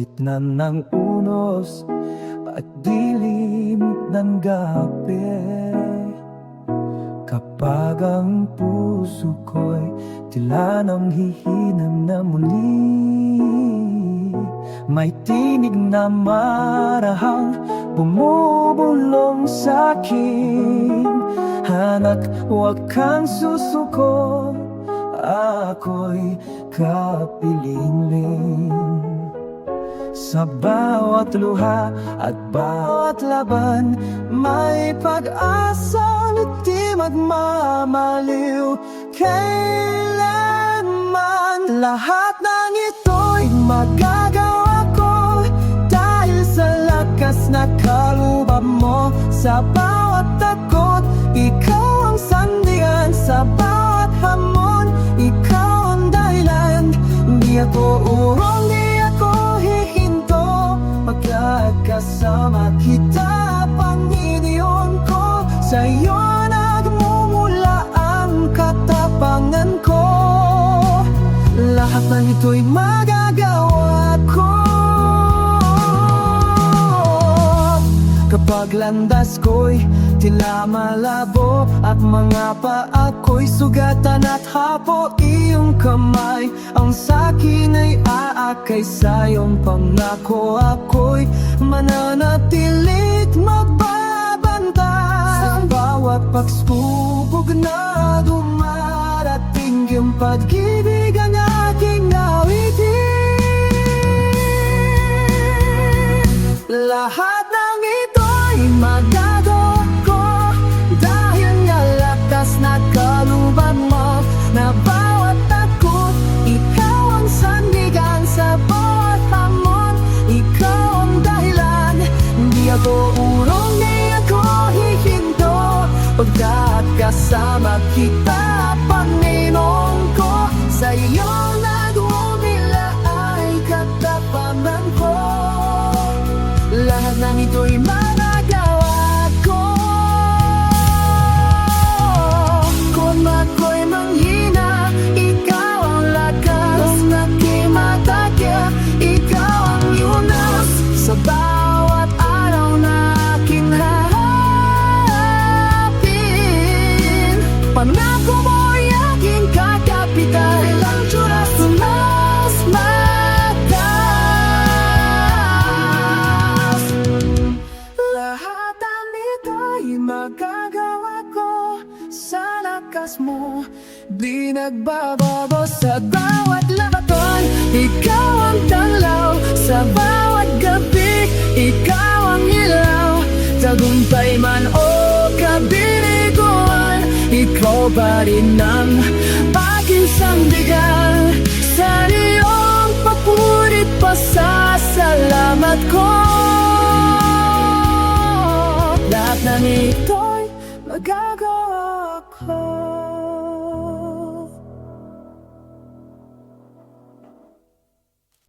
gitna ng unos at dilim ng gabi. Kapag ang puso ko'y tila nang hihinang na muli, may tinig na marahang bumubulong sa'kin. Anak, huwag kang susuko, ako'y kapiling. Sa bawat luha at bawat laban, may pag-asa at di magmamaliw kailanman. Lahat ng ito'y magagawa ko dahil sa lakas na kalooban mo. Sa bawat takot, ikaw ang sandigan. Sa bawat hamon, ikaw ang dahilan. Di ako urong, di ako hihinto, pagkakasama kita, Panginoon ko. Sa iyo nagmumula ang katapangan ko. Lahat ng ito'y magagawa ko kapag landas ko'y tila malabo at mga paa ko'y sugatan at hapo. Iyong kamay ang sa'kin ay aakay sa iyong pangako. Ako'y mananatilit magbabantay sa bawat pagsubok na dumarating. Iyong pag-ibig ang aking awitin. Lahat ng ito'y magagawa ko dahil nga lakas na kalooban mo. Na bawat takot, ikaw ang sandigan. Sa bawat hamon, ikaw ang dahilan. Di ako urong, di ako hihinto, pagkat kasama kita, Panginoon ko. Sa iyo nagmumula ay katapangan ko. Lahat ng ito'y magagawa ko. Kung ako'y manghina, ikaw ang lakas. Kung ako'y matagya, ikaw ang lunas. Sa bawat araw na aking haharapin, pangako mo'y aking kakapitan. Ilang tsuras tumas matas. Lahat ng ito'y magagawa ko sa lakas mo. Di nagbabago sa bawat labaton, ikaw ang tanglaw. Sa bawat gabi, ikaw ang ilaw. Tagumpay man o kabiriguan, ikaw pa rin ang aking sandigan. Sa iyong papurit, pasasalamat ko.